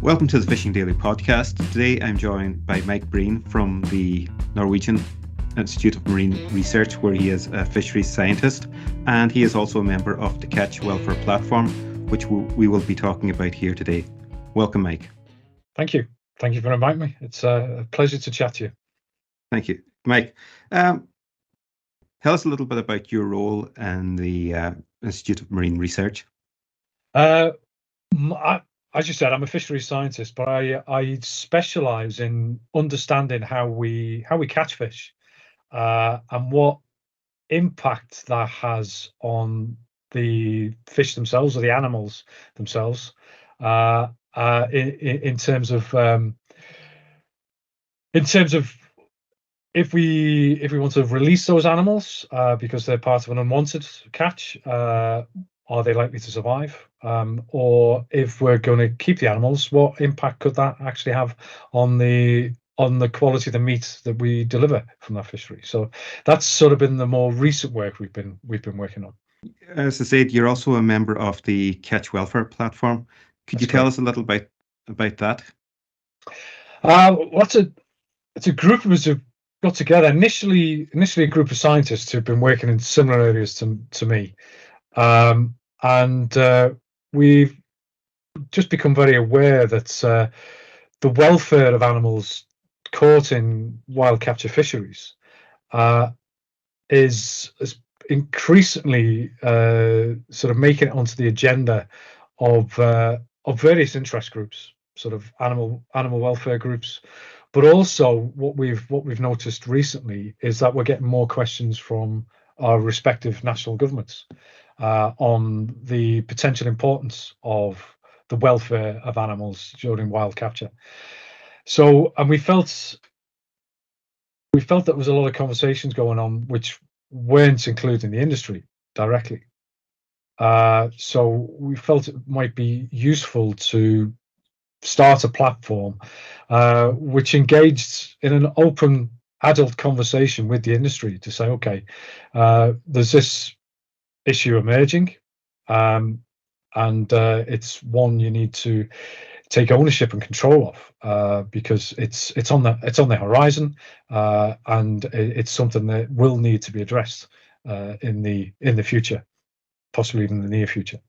Welcome to the Fishing Daily podcast. Today I'm joined by Mike Breen from the Norwegian Institute of Marine Research, where he is a fisheries scientist, and he is also a member of the Catch Welfare Platform, which we will be talking about here today. Welcome, Mike. Thank you. Thank you for inviting me. It's a pleasure to chat to you. Thank you. Mike, tell us a little bit about your role in the Institute of Marine Research. As you said, I'm a fisheries scientist, but I specialise in understanding how we catch fish and what impact that has on the fish themselves or the animals themselves in terms of if we want to release those animals because they're part of an unwanted catch, are they likely to survive? Or if we're going to keep the animals, what impact could that actually have on the quality of the meat that we deliver from that fishery? So that's sort of been the more recent work we've been working on. As I said, you're also a member of the Catch Welfare Platform. Could you tell us a little bit about that? It's a group of us who got together. Initially a group of scientists who've been working in similar areas to me. And we've just become very aware that the welfare of animals caught in wild capture fisheries is increasingly sort of making it onto the agenda of various interest groups, sort of animal welfare groups. But also what we've noticed recently is that we're getting more questions from our respective national governments on the potential importance of the welfare of animals during wild capture. So, and we felt there was a lot of conversations going on which weren't including the industry directly. So we felt it might be useful to start a platform which engaged in an open adult conversation with the industry to say, okay, there's this issue emerging, and it's one you need to take ownership and control of because it's on the horizon, and it's something that will need to be addressed in the future, possibly even in the near future.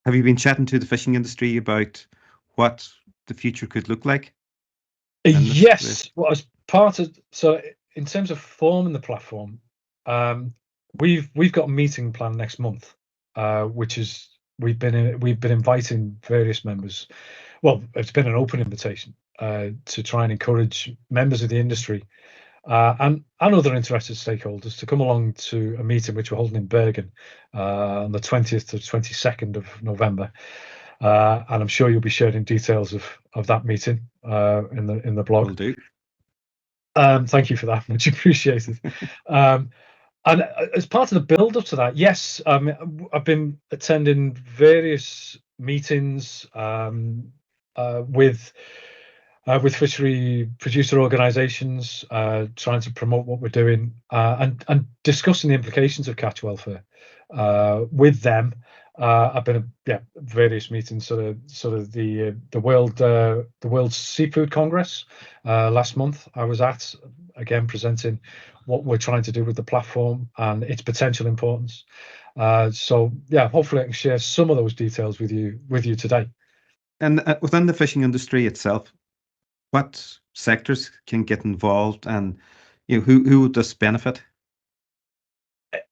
Have you been chatting to the fishing industry about what the future could look like? Yes. Well, as part of, so in terms of forming the platform, we've got a meeting planned next month, which is we've been inviting various members. Well, it's been an open invitation to try and encourage members of the industry and other interested stakeholders to come along to a meeting which we're holding in Bergen on the 20th to 22nd of November. And I'm sure you'll be sharing details of that meeting in the blog. Will do. Thank you for that, much appreciated. And as part of the build up to that, yes, I've been attending various meetings with fishery producer organisations, trying to promote what we're doing and discussing the implications of catch welfare with them. I've been at various meetings, sort of the World Seafood Congress last month. I was at, again, presenting what we're trying to do with the platform and its potential importance. So yeah, hopefully I can share some of those details with you today. And within the fishing industry itself, what sectors can get involved, and who would this benefit?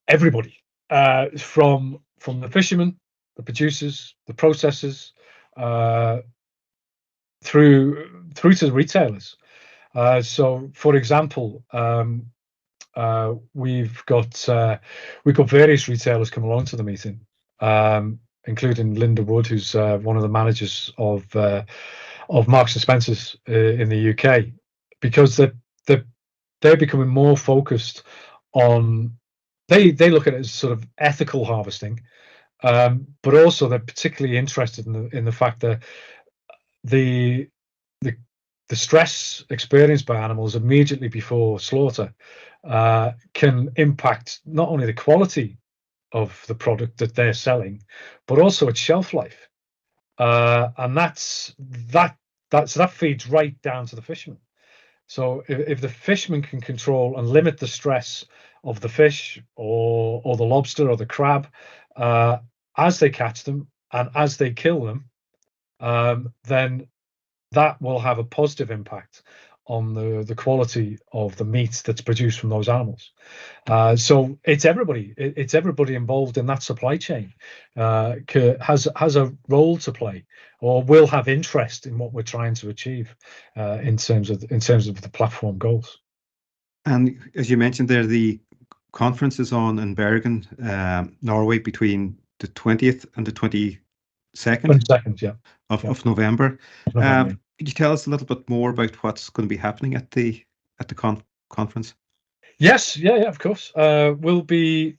Everybody, from the fishermen, the producers, the processors, through to the retailers. So, for example, we've got various retailers come along to the meeting, including Linda Wood, who's one of the managers of Marks and Spencer's in the UK, because they're becoming more focused on. They look at it as sort of ethical harvesting, but also they're particularly interested in the fact that the stress experienced by animals immediately before slaughter can impact not only the quality of the product that they're selling, but also its shelf life. and that feeds right down to the fishermen. So if the fishermen can control and limit the stress of the fish or the lobster or the crab as they catch them and as they kill them, then that will have a positive impact on the quality of the meat that's produced from those animals. So it's everybody. It's everybody involved in that supply chain has a role to play, or will have interest in what we're trying to achieve in terms of the platform goals. And as you mentioned there, the conference is on in Bergen, Norway, between the 20th and the 22nd 22nd, yeah, of November. November. Could you tell us a little bit more about what's going to be happening at the conference? Yes, yeah, of course. We'll be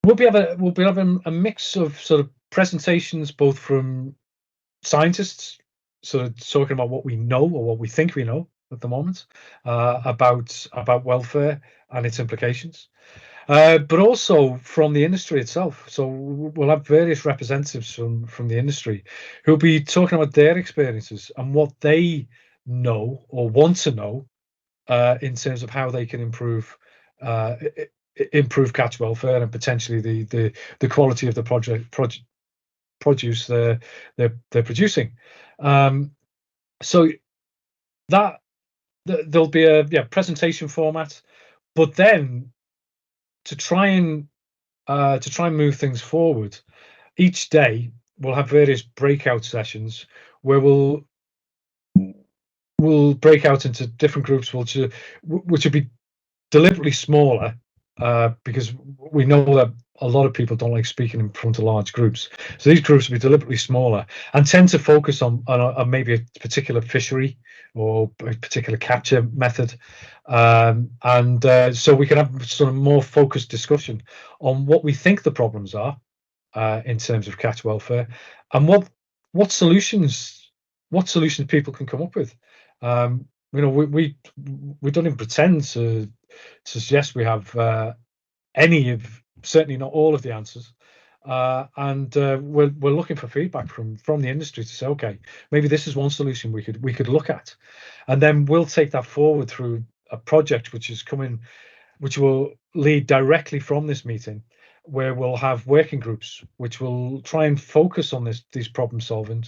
having a mix of sort of presentations, both from scientists, sort of talking about what we know or what we think we know at the moment about welfare and its implications, but also from the industry itself. So we'll have various representatives from the industry who'll be talking about their experiences and what they know or want to know in terms of how they can improve catch welfare and potentially the quality of the produce they're producing. So that there'll be a presentation format, but then to try and move things forward, each day we'll have various breakout sessions where we'll break out into different groups, which will be deliberately smaller, because we know that a lot of people don't like speaking in front of large groups. So these groups will be deliberately smaller and tend to focus on maybe a particular fishery or a particular capture method. So we can have sort of more focused discussion on what we think the problems are in terms of catch welfare, and what solutions people can come up with. We don't even pretend to suggest we have any of, certainly not all of the answers. We're looking for feedback from the industry to say, okay, maybe this is one solution we could look at, and then we'll take that forward through a project which is coming, which will lead directly from this meeting, where we'll have working groups which will try and focus on these problem solving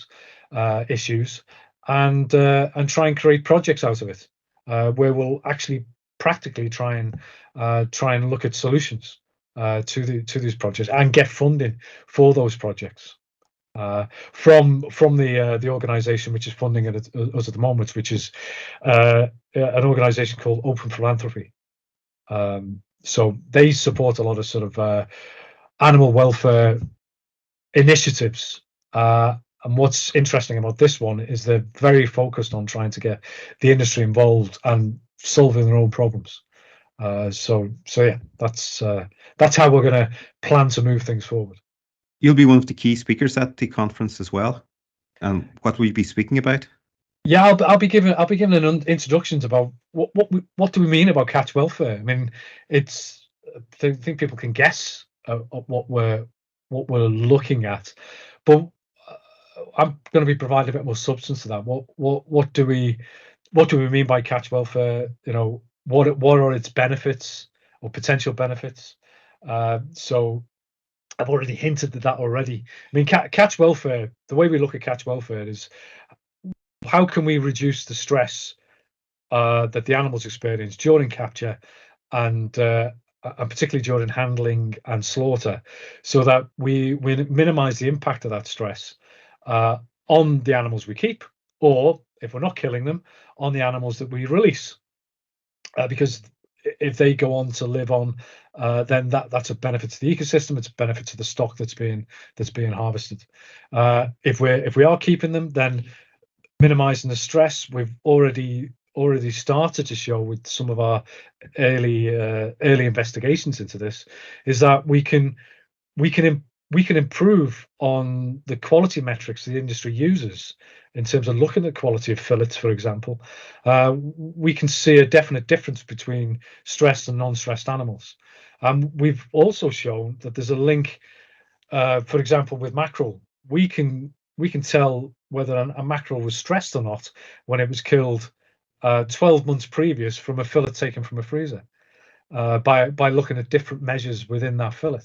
issues, and try and create projects out of it, where we'll actually practically try and look at solutions to these projects and get funding for those projects from the organisation which is funding us at the moment, which is an organisation called Open Philanthropy. So they support a lot of sort of animal welfare initiatives. And what's interesting about this one is they're very focused on trying to get the industry involved and solving their own problems. So yeah, that's how we're going to plan to move things forward. You'll be one of the key speakers at the conference as well. And what will you be speaking about? Yeah, I'll be giving an introductions about what do we mean about catch welfare. I mean, I think people can guess what we're looking at, but I'm going to be providing a bit more substance to that. What do we mean by catch welfare? What are its benefits or potential benefits? So I've already hinted at that already. I mean, catch welfare. The way we look at catch welfare is, how can we reduce the stress that the animals experience during capture, and particularly during handling and slaughter, so that we minimize the impact of that stress on the animals we keep, or if we're not killing them, on the animals that we release, because if they go on to live on, then that's a benefit to the ecosystem. It's a benefit to the stock that's being harvested. If we are keeping them, then minimizing the stress. We've already started to show with some of our early investigations into this, is that we can improve on the quality metrics the industry uses in terms of looking at quality of fillets, for example. We can see a definite difference between stressed and non-stressed animals. We've also shown that there's a link, for example, with mackerel. We can we can tell whether a mackerel was stressed or not when it was killed 12 months previous from a fillet taken from a freezer by looking at different measures within that fillet.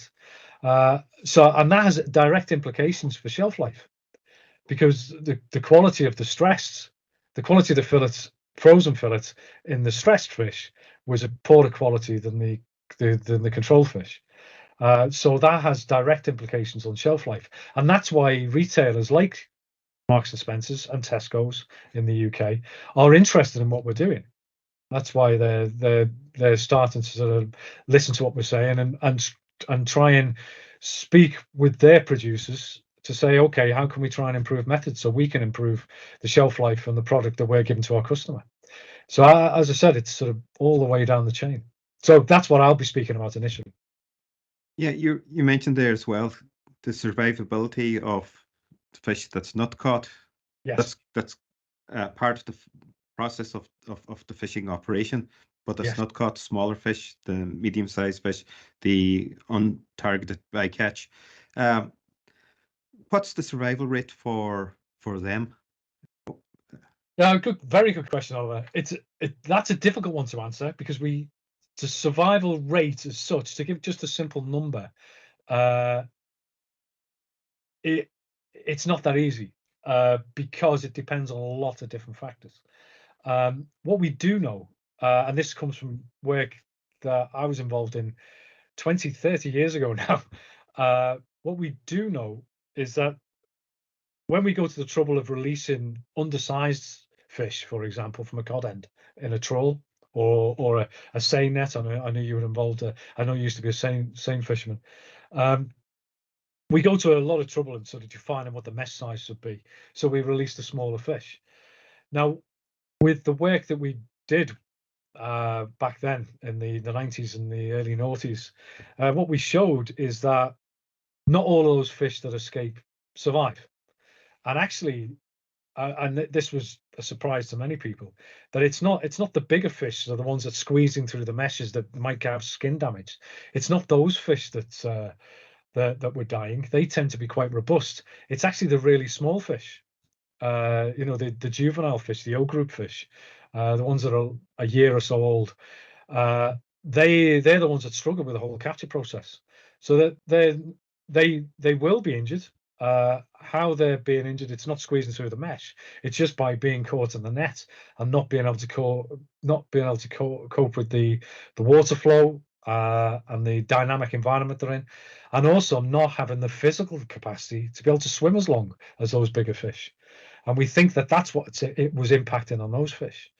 And that has direct implications for shelf life, because the quality of the stress, the quality of the fillets, frozen fillets in the stressed fish was a poorer quality than the control fish. So that has direct implications on shelf life, and that's why retailers like Marks and Spencers and Tesco's in the UK are interested in what we're doing. That's why they're starting to sort of listen to what we're saying and try and speak with their producers to say, okay, how can we try and improve methods so we can improve the shelf life and the product that we're giving to our customer. So as I said, it's sort of all the way down the chain. So that's what I'll be speaking about initially. Yeah, you mentioned there as well the survivability of the fish that's not caught. Yes. That's part of the process of the fishing operation, but that's Yes. not caught smaller fish, the medium-sized fish, the untargeted bycatch. What's the survival rate for them? Yeah, very good question, Oliver. That's a difficult one to answer, because the survival rate as such, to give just a simple number, uh, it's not that easy, because it depends on a lot of different factors. What we do know, and this comes from work that I was involved in 20, 30 years ago now, what we do know is that when we go to the trouble of releasing undersized fish, for example, from a cod end in a trawl or a seine net, I know you were involved. I know you used to be a seine fisherman. We go to a lot of trouble in sort of defining what the mesh size should be, so we release the smaller fish. Now, with the work that we did back then in the 90s and the early noughties, what we showed is that not all of those fish that escape survive. And actually, and this was a surprise to many people, that it's not the bigger fish that are the ones that squeezing through the meshes that might have skin damage. It's not those fish that were dying. They tend to be quite robust. It's actually the really small fish, the juvenile fish, the O group fish, the ones that are a year or so old. They're the ones that struggle with the whole capture process. So that they will be injured. How they're being injured, it's not squeezing through the mesh. It's just by being caught in the net and not being able to cope with the water flow and the dynamic environment they're in, and also not having the physical capacity to be able to swim as long as those bigger fish. And we think that that's what it was impacting on those fish.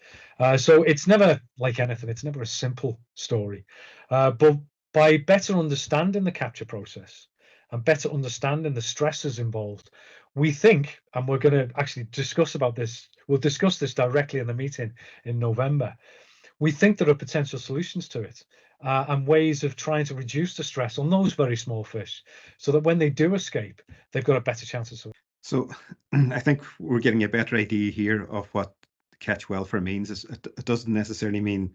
So it's never like anything. It's never a simple story. But by better understanding the capture process and better understanding the stresses involved, we think, and we're going to actually discuss about this, we'll discuss this directly in the meeting in November. We think there are potential solutions to it, and ways of trying to reduce the stress on those very small fish, so that when they do escape, they've got a better chance of survival. So I think we're getting a better idea here of what catch welfare means. It doesn't necessarily mean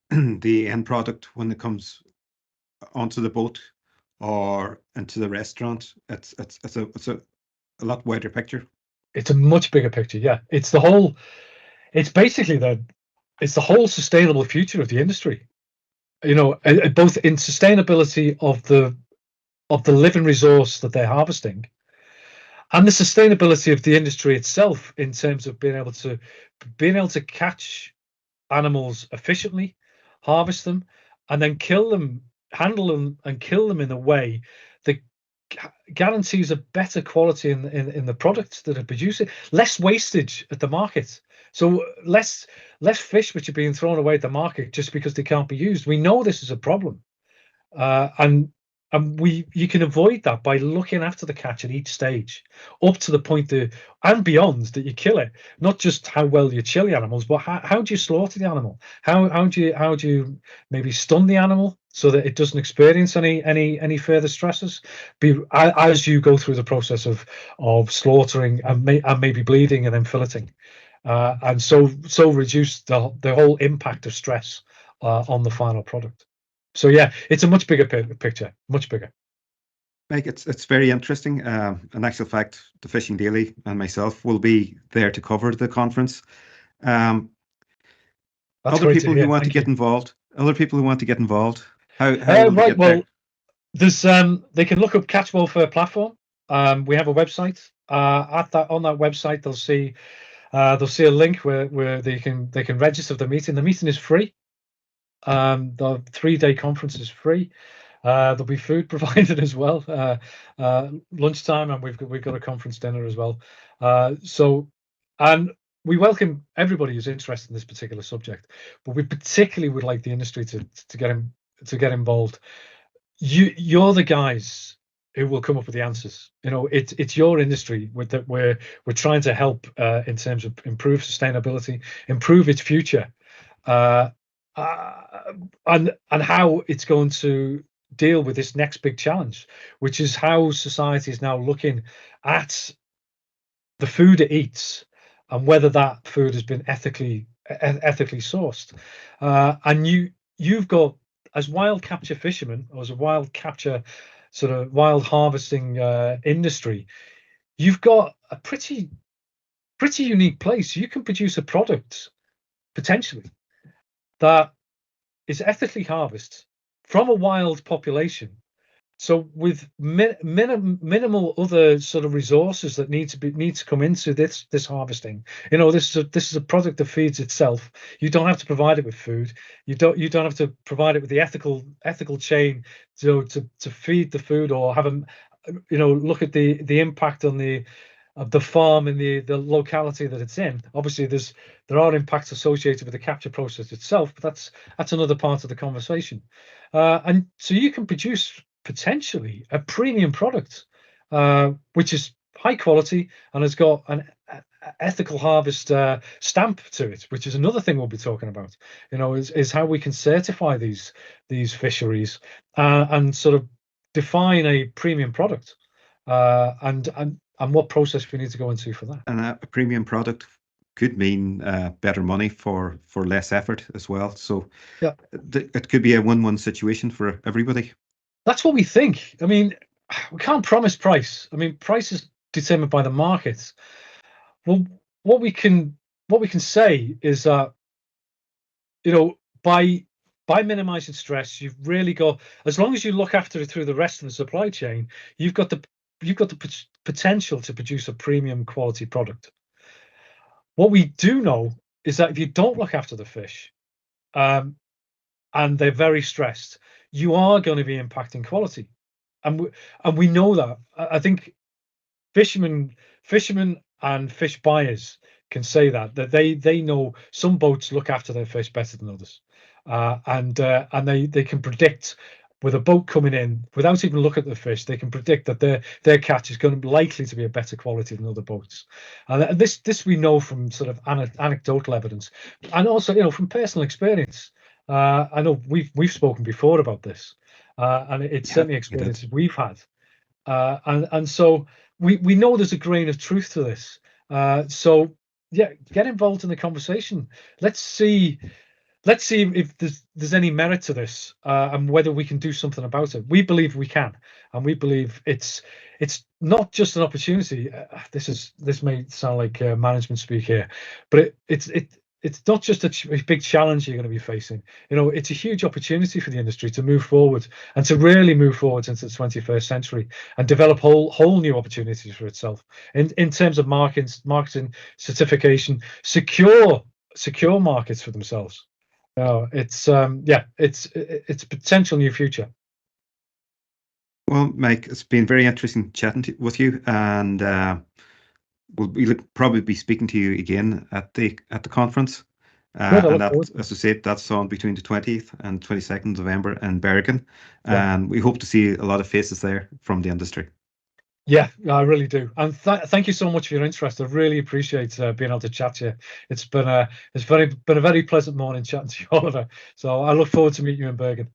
the end product when it comes onto the boat or into the restaurant. It's a lot wider picture. It's a much bigger picture. Yeah, it's the whole. It's basically it's the whole sustainable future of the industry. Both in sustainability of the living resource that they're harvesting, and the sustainability of the industry itself, in terms of being able to catch animals efficiently, harvest them, and then kill them, handle them, and kill them in a way that guarantees a better quality in the products that are producing, less wastage at the market. So less fish which are being thrown away at the market just because they can't be used. We know this is a problem, and you can avoid that by looking after the catch at each stage, up to the point and beyond that you kill it. Not just how well you chill the animals, but how do you slaughter the animal? How do you maybe stun the animal so that it doesn't experience any further stresses as you go through the process of slaughtering and maybe bleeding and then filleting, and so reduce the whole impact of stress on the final product. So yeah, it's a much bigger picture, much bigger. Mike, it's very interesting. In actual fact, the Fishing Daily and myself will be there to cover the conference. Um, That's Other great to people who hear. want to Thank you. get involved, other people who want to get involved, how will they Right. get there? Well, there's they can look up Catch Welfare Platform. We have a website. At that on that website, they'll see a link where they can register for the meeting. The meeting is free. The 3-day conference is free. There'll be food provided as well, lunchtime, and we've got a conference dinner as well. And we welcome everybody who's interested in this particular subject, but we particularly would like the industry to get involved. You're the guys who will come up with the answers. It's your industry that we're trying to help in terms of improve sustainability, improve its future, uh, and how it's going to deal with this next big challenge, which is how society is now looking at the food it eats and whether that food has been ethically sourced. And you've got, as wild capture fishermen, or as a wild capture sort of wild harvesting industry, you've got a pretty unique place. You can produce a product potentially that is ethically harvested from a wild population. So with minimal other sort of resources that need to come into this harvesting. This is a product that feeds itself. You don't have to provide it with food. You don't have to provide it with the ethical chain to feed the food, or have them, look at the impact on the of the farm and the locality that it's in. Obviously, there are impacts associated with the capture process itself, but that's another part of the conversation. And so you can produce potentially a premium product, which is high quality and has got an ethical harvest stamp to it, which is another thing we'll be talking about. Is how we can certify these fisheries and sort of define a premium product, and what process we need to go into for that. And a premium product could mean better money for less effort as well. So Yeah, it could be a win-win situation for everybody. that's what we think. I mean, we can't promise price. I mean, price is determined by the market. Well, what we can say is that, by minimizing stress, you've really got, as long as you look after it through the rest of the supply chain, you've got the potential to produce a premium quality product. What we do know is that if you don't look after the fish, um, and they're very stressed, you are going to be impacting quality, and we know that. I think fishermen and fish buyers can say that they know some boats look after their fish better than others, and they can predict, with a boat coming in without even looking at the fish, they can predict that their catch is going to be likely to be a better quality than other boats. And this we know from sort of anecdotal evidence, and also from personal experience. I know we've spoken before about this, and it's Yeah, certainly we did. experiences we've had, and so we know there's a grain of truth to this. So yeah, get involved in the conversation. Let's see if there's any merit to this, and whether we can do something about it. We believe we can, and we believe it's not just an opportunity. This may sound like management speak here, but it's not just a big challenge you're going to be facing. It's a huge opportunity for the industry to move forward, and to really move forward into the 21st century, and develop whole new opportunities for itself in terms of marketing, certification, secure markets for themselves. No, it's a potential new future. Well, Mike, it's been very interesting chatting with you, and we'll probably be speaking to you again at the conference. Good. I And look that, forward to it. as I said, that's on between the 20th and 22nd of November in Bergen, Yeah, and we hope to see a lot of faces there from the industry. yeah, I really do. And thank you so much for your interest. I really appreciate being able to chat to you. It's been a very pleasant morning chatting to you, Oliver. So I look forward to meeting you in Bergen.